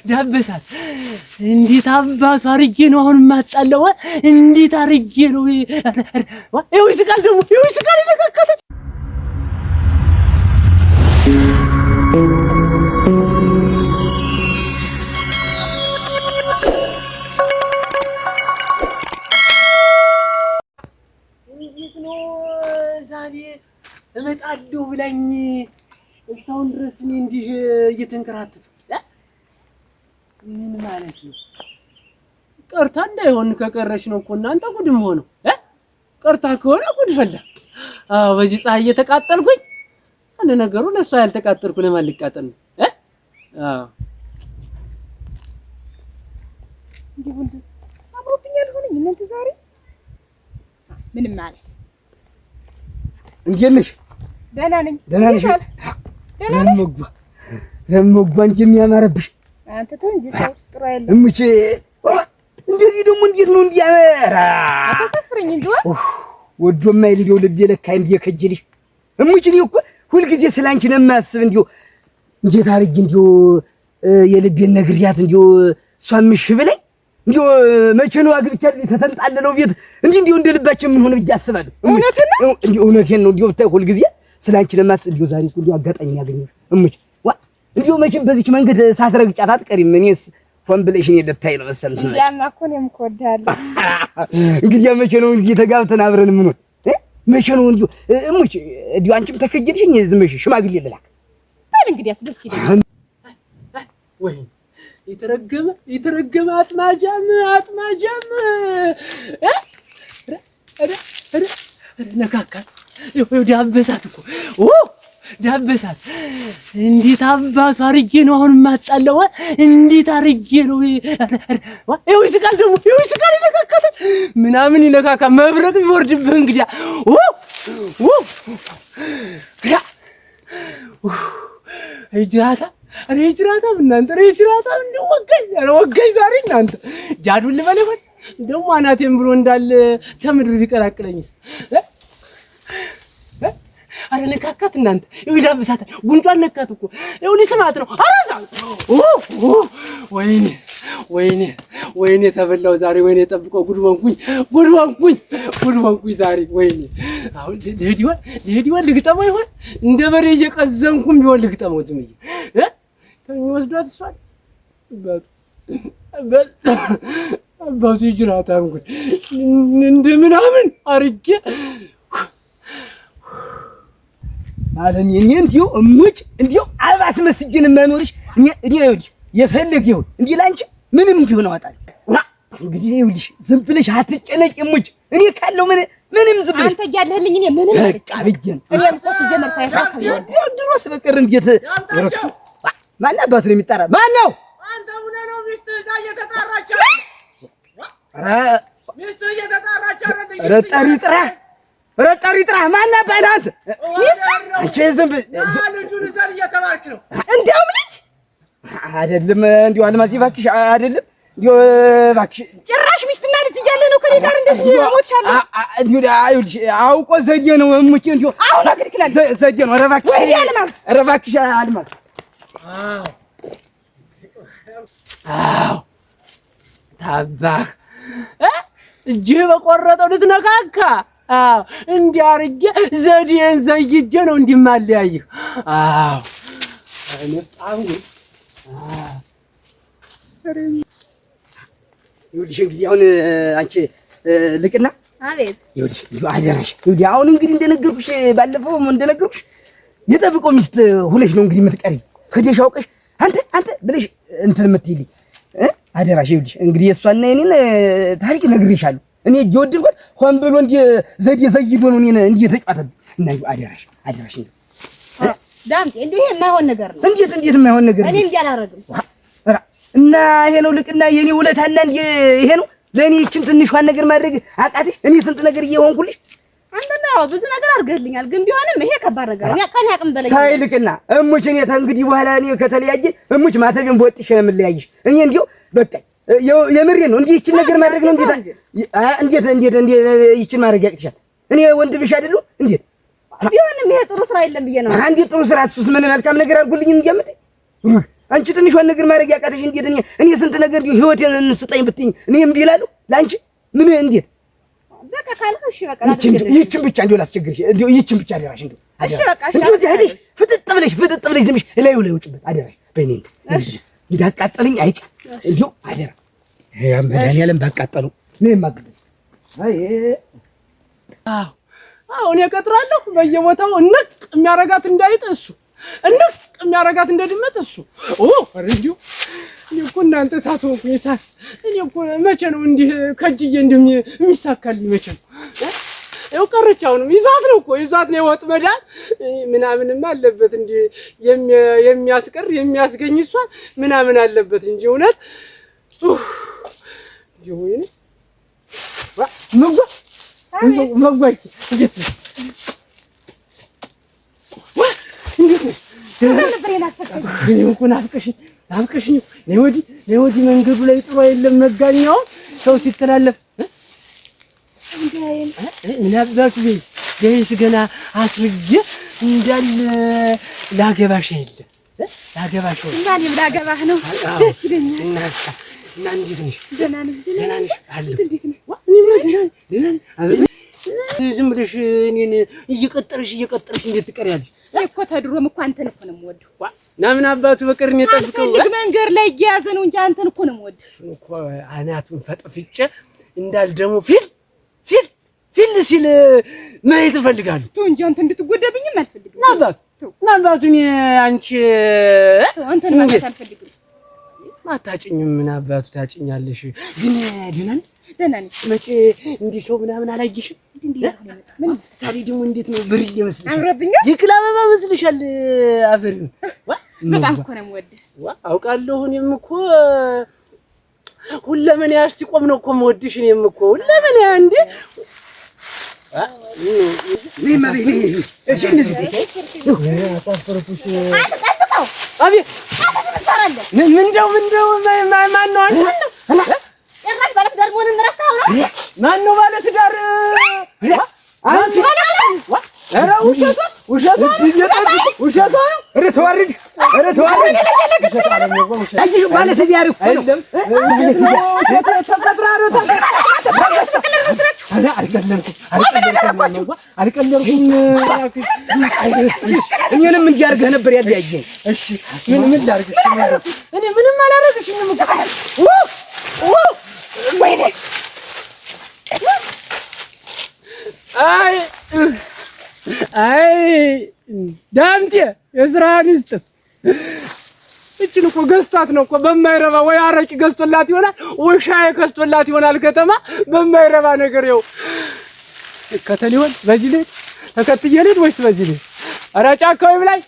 ዳበሳት። እንዴት አባቱ አርጌ ነው አሁን ማጣለው? እንዴት አርጌ ነው? ይኸው ይስቃል ደግሞ ይኸው ይስቃል ይለካከተ እንዴት ነው ዛሬ እመጣለሁ ብላኝ እስካሁን ድረስ እኔ እንዲህ እየተንከራተትኩ ምን ማለት ነው? ቀርታ እንዳይሆን ከቀረሽ ነው እኮ እናንተ ጉድም ሆነው ቀርታ ከሆነ ጉድ ፈላ። አዎ በዚህ ፀሐይ እየተቃጠልኩኝ አንድ ነገሩ ለሷ ያልተቃጠልኩ ለማን ልቃጠል ነው? አዎ እንዴ ወንድ አምሮብኛል ሆነኝ እናንተ ዛሬ ምንም ማለት እንዴት ነሽ? ደህና ነኝ። ደህና ነሽ? ለምጓ እንጂ የሚያማረብሽ አንተ ተው እንጂ ጥሩ አይደለም። እምቼ እንደዚህ ደግሞ እንዴት ነው እንዲያመራ አታፈፍረኝ እንዴ? ወዶማ ይልዲው ልብ የለካ እንዴ ከጀልሽ እምቼ ነው እኮ ሁሉ ጊዜ ስላንቺ ነው የማስብ እንዴ እንዴት አርግ እንዴ የልቤን ነግሪያት እንዴ እሷም እሺ ብለኝ እንዴ መቼ ነው አግብቻ ተተንጣለለው ቤት እንዴ እንደ ልባችን ምን ሆነ ብዬ አስባለሁ። እውነቴን ነው እንዴ ብታይ ሁሉ ጊዜ ስላንቺ ነው የማስብ እንዴ ዛሬ ሁሉ አጋጣሚ ያገኘሽ እምቼ እንዴ መቼም በዚች መንገድ ሳትረግጫት አትቀሪም። እኔስ ፎን ብለሽ ነው ደታይ ነው መሰለሽ። ያማ እኮ ነው የምኮዳለሁ። እንግዲህ መቼ ነው እንዴ ተጋብተን አብረን ምን መቼ ነው እንዴ እሙች እንዴ አንቺም ተከጀልሽኝ ዝም ብለሽ ሽማግሌ ልላክ ታዲያ እንግዲህ አስደስ ይለኛል። ወይ የተረገመ አጥማጃም ነካካት ይኸው ዳበሳት እኮ ዳበሳት። እንዴት አባቱ አርጌ ነው አሁን ማጣለው? እንዴት አርጌ ነው? ይኸው ይስቃል ደግሞ ይኸው ይስቃል ይለካከተ ምናምን ይለካካ መብረቅ ቢወርድብህ እንግዲያ ጅራታ እናንተ ጅራታ እንደው ወጋኝ ዛሬ እናንተ ጃዱን ልበለበት ደግሞ አናቴም ብሎ እንዳለ ተምድር ቢቀላቅለኝስ አረ ነካካት እናንተ ይዳብሳታል። ጉንጯን ነካት እኮ ይኸው ሊስማት ነው። አራሳ ወይኔ ተበላው ዛሬ ወይኔ ጠብቀው ጉድ ወንኩኝ ዛሬ ወይኔ። አሁን ልሄድ ልግጠመው ይሆን እንደ በሬ እየቀዘንኩም ቢሆን ልግጠመው ዝም ብዬ ከሚወስዷት እሷን አባቱ ይጅራታም ጉድ እንደምናምን አርጌ አለም የኔ እንዲው እሙጭ እንዲው አባስ መስጊን ማኖርሽ እኔ ይኸውልሽ የፈለገ ይሁን እንዴ ላንቺ ምንም ቢሆን አወጣለሁ። እንግዲህ ይኸውልሽ ዝም ብለሽ አትጨነቂ እሙጭ እኔ ካለው ምንም ዝም ብለሽ አንተ ያለህልኝ እኔ ምንም በቃ ብዬን እኔም ቆስ ጀመር ሳይፋከም ድሮስ በቀር እንዴት ረፍቱ ማን አባቱ ነው የሚጣራ? ማን ነው? አንተ ምን ነው ሚስትህ እዛ እየተጣራች ሚስትህ እየተጣራች ረጣሪ ጥራ ማን አባናት አንቺ ዝም ልጁን ዘር እየተባልክ ነው። እንደውም ልጅ አይደለም እንዲሁ አልማዝ እባክሽ አይደለም እንዲሁ እባክሽ ጭራሽ ሚስትና ልጅ እያለ ነው ከኔ ጋር እንደዚህ ሞትሻለሁ። እንዲሁ አይውልሽ አውቆ ዘዴ ነው እሙቼ እንዲሁ አሁን አግድክላል ዘዴ ነው። ኧረ እባክሽ ኧረ እባክሽ አልማዝ አዎ ታባህ እጅህ በቆረጠው ልትነካካ አዎ እንዲያርጌ ዘዴን ዘይጄ ነው እንዲማለያይህ። አዎ አይነጣው ይኸውልሽ እንግዲህ አሁን አንቺ ልቅና አቤት ይኸውልሽ አደራሽ ይኸውልሽ አሁን እንግዲህ እንደነገርኩሽ ባለፈው እንደነገርኩሽ የጠብቀው ሚስት ሁለሽ ነው እንግዲህ የምትቀሪ ከደሽ አውቀሽ አንተ ብለሽ እንትን የምትይልኝ አደራሽ ይኸውልሽ እንግዲህ የእሷና የኔን ታሪክ ነግሬሻለሁ። እኔ እየወደድኩት ሆን ብሎ እንደ ዘዴ ዘይዶ ነው እኔን እንደ ተጫወተብኝ እና አደራሽ ዳምጤ እንዴ የማይሆን ነገር ነው። እንዴት የማይሆን ነገር ነው? እኔ እንዴ አላረግም እና ይሄ ነው ልቅና የኔ ውለታና ይሄ ነው ለኔ እቺን ትንሿን ነገር ማድረግ አቃተሽ? እኔ ስንት ነገር እየሆንኩልሽ አንተና ብዙ ነገር አድርገልኛል፣ ግን ቢሆንም ይሄ ከባድ ነገር ነው። ከኔ አቅም በላይ ታይ ልቅና እሙች እኔ እንግዲህ በኋላ እኔ ከተለያየን እሙች ማተቤን በወጥሽ ነው የምለያይሽ። እኔ እንዲሁ በቃ የምሬን ነው። እንዴ እቺን ነገር ማድረግ ነው እንዴት ይቺን ማድረግ ያቅትሻል? እኔ ወንድምሽ አይደለሁ እንዴት? ቢሆንም ይሄ ጥሩ ስራ የለም ብዬ ነው። አንዴ ጥሩ ስራ እሱስ ምን መልካም ነገር አድርጎልኝ እንዲያመጣ አንቺ ትንሿን ነገር ማድረግ ያቃተሽ እንዴት? እኔ ስንት ነገር ህይወቴን ስጠኝ ብትይኝ እኔ እምቢ እላለሁ ለአንቺ? ምን እንዴት? በቃ ካልኩሽ በቃ ይህችን ብቻ እንደው ላስቸግርሽ፣ እንደው ይህችን ብቻ አደራሽ። እንደው እሺ በቃ እንደው እዚህ ሄደሽ ፍጥጥ ብለሽ ዝምሽ ላይ ውጭበት አደራሽ። በእኔ እንዳቃጠለኝ አይቀር እንደው አደራ። መድኃኒዓለም ባቃጠለው ነው የማዝበት። አሁን እቀጥራለሁ በየቦታው እንቅ የሚያረጋት እንዳይጥ እሱ እንቅ የሚያረጋት እንደድመት እሱ እንዲሁ እኔ እኮ እናንተ ሳትሆንኩ የሳት እኔ እኮ መቼ ነው እንዲህ ከእጅዬ የሚሳካልኝ? መቼ ነው? ይኸው ቀረች። አሁንም ይዟት ነው እኮ ይዟት ነው የወጥ መዳን ምናምንም አለበት እንዲህ የሚያስቀር የሚያስገኝ እሷን ምናምን አለበት እንጂ እውነት ይሁን መጓች እንዴት ነው? እንዴት ነው? ናፍቀሽኝ ነይ ወዲህ መንገዱ ላይ ጥሩ አይደለም መጋኛው ሰው ሲተላለፍ ምን አባቱ ቤት ገና አስርጌ እንዳለ ላገባሽ አይደለም ላገባሽ ነው ማንም ላገባህ ነው። ደስ ይለኛል። እና እንዴት ነሽ? ደህና ነሽ? አለሁ። እንዴት ነህ? ዝም ብለሽ እኔን እየቀጠርሽ እንዴት ትቀሪያለሽ? እኮ ተድሮም እኮ አንተን እኮ ነው የምወደው። እና ምን አባቱ በቀር እኔ ጠብቀው መንገድ ላይ እየያዘ ነው እንጂ አንተን እኮ ነው የምወደው። እሱን እኮ አናቱን ፈጥፍጬ እንዳል ደግሞ ፊል ሲል ማየት እፈልጋለሁ። ተው እንጂ አንተ እንድትጎዳብኝም አልፈልግም። ናባቱ እኔ አንቺ አንተን ማለት አልፈልግም። አታጭኝም። ምን አባቱ ታጭኛለሽ? ግን ደህና ነኝ። መቼ እንዲህ ሰው ምናምን አላየሽም? ምን ዛሬ ደግሞ እንዴት ነው ብርዬ መስልሻል? አምሮብኛል። የቅል አበባ መስልሻል። አፈር በጣም እኮ ነው የምወድህ። አውቃለሁ። እኔም እኮ ሁለምን ያስቲ ቆም ነው እኮ የምወድሽ። እኔም እኮ ሁለምን እንዴ ምንድነው ማን ነው ማነው ባለ ትዳር? አንቺ ኧረ ውሸቷ ነው። ኧረ ተዋረድ አየሽ ባለ ትዳር እኮ ነው። አልቀለድኩም። እኔንም እንዲያርገህ ነበር ያለያየኝ። እሺ ምን ላድርግሽ? እኔ ምንም አላደረግሽኝም እኮ ወይኔ አይ ዳምጤ የስራህን ይስጥህ። እችን እኮ ገዝቷት ነው እኮ በማይረባ ወይ አረቂ ገዝቶላት ይሆናል ወይ ሻይ ገዝቶላት ይሆናል። ከተማ በማይረባ ነገር ይኸው ከተል ይሆን በዚህ ልሂድ ተከትዬ ልሂድ ወይስ በዚህ ልሂድ? ኧረ ጫካው ይብላኝ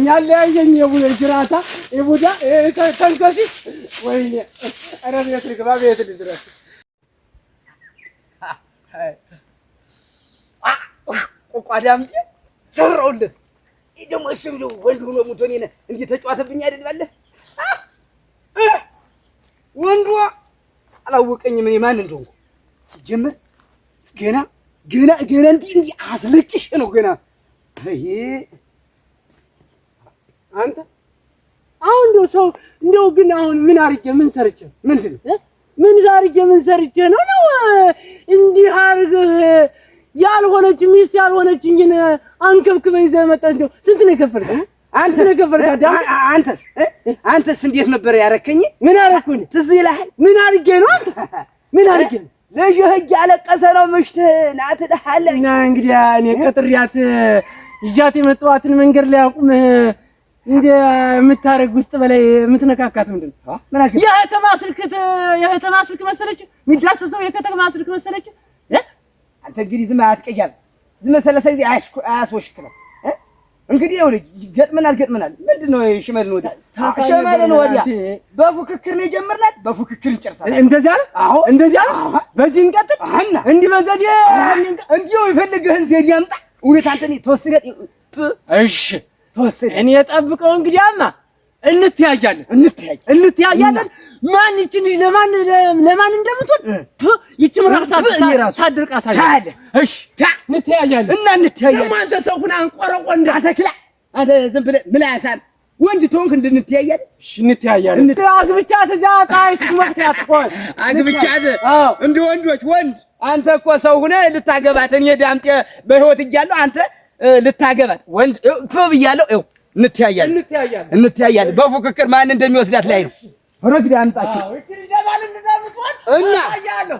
ያለያየኝ ጅራታ የቡዳ ተንከሲ ወይኔ ኧረ ቤት ልግባ ቤት ልድረስ። ቆቋዳምጤ ሰራውለት ደግሞ እሺ ብሎ ወንድ ሆኖ ሙቶ እኔን እንዴ ተጫዋተብኝ አይደል? ባለ ወንዱ አላወቀኝም እኔ ማን እንደሆንኩ ሲጀመር ገና እንዲህ አስለቅሽ ነው ገና። አይ አንተ አሁን እንደው ሰው እንደው ግን አሁን ምን አርጌ ምን ሰርቼ ምንድን ነው ምን ሰርቼ ነው እንዲህ አርገህ ያልሆነች ሚስት ያልሆነችኝን አንከብክበኝ ይዘህ መጣህ? እንደው ስንት ነው የከፈልከው? አንተስ እንዴት ነበር ያረከኝ? ምን አረኩኝ? ትዝ ይልሃል? ምን አርጌ ነው አንተ? ምን አርጌ ነው? ልጅህ ያለቀሰ ነው ምሽትህን አትልሃለህ። እና እንግዲህ እኔ ቀጥሪያት ይዣት የመጣኋትን መንገድ ላይ አቁመህ እንደ የምታረግ ውስጥ በላይ የምትነካካት ምንድን ነው? የከተማ ስልክ መሰለች የሚዳሰሰው የከተማ ስልክ መሰለች። አንተ እንግዲህ ዝም አትቀያለህ። ዝም መሰለሰ ጊዜ አያስወሽክም። እንግዲህ ይኸውልህ ገጥመናል። ምንድነው ሽመልን ወዲያ በፉክክር ነው የጀመርናት፣ በፉክክር እንጨርሳለን። እንደዚያ ነው? አዎ እንደዚያ ነው። በዚህ እንቀጥል። እንዲህ በዘዴ እንዲሁ የፈለገህን ዘዴ አምጣ። እውነት አንተ ተወስደ እሺ ተወስደ እኔ ጠብቀው። እንግዲያማ እንተያያለን። ማን ይችን ለማን እንደምትሆን ይችም ራሳ ሳድርቅ አሳያለሁ። እሺ እንተያያለን። እና እንተያያለን። አንተ ሰው ሁና አንቆረቆ እንዳተክላ አንተ ዝም ብለህ ምላሳን ወንድ ትሆንክ እንድንተያያለን። እሺ እንተያያለን። አግብቻት እዚያ ፀሐይ ስትሞቅታት እኮ አግብቻት እንደ ወንዶች ወንድ አንተ እኮ ሰው ሆነህ ልታገባት እኔ ዳምጤ በህይወት እያለሁ አንተ ልታገባት ወንድ ክብ እያለሁ ይኸው እንተያያለን። በፉክክር ማን እንደሚወስዳት ላይ ነው። ረግዳ አምጣችሁ እቺ ልጅ ባል እንደምትወድ እና አያለሁ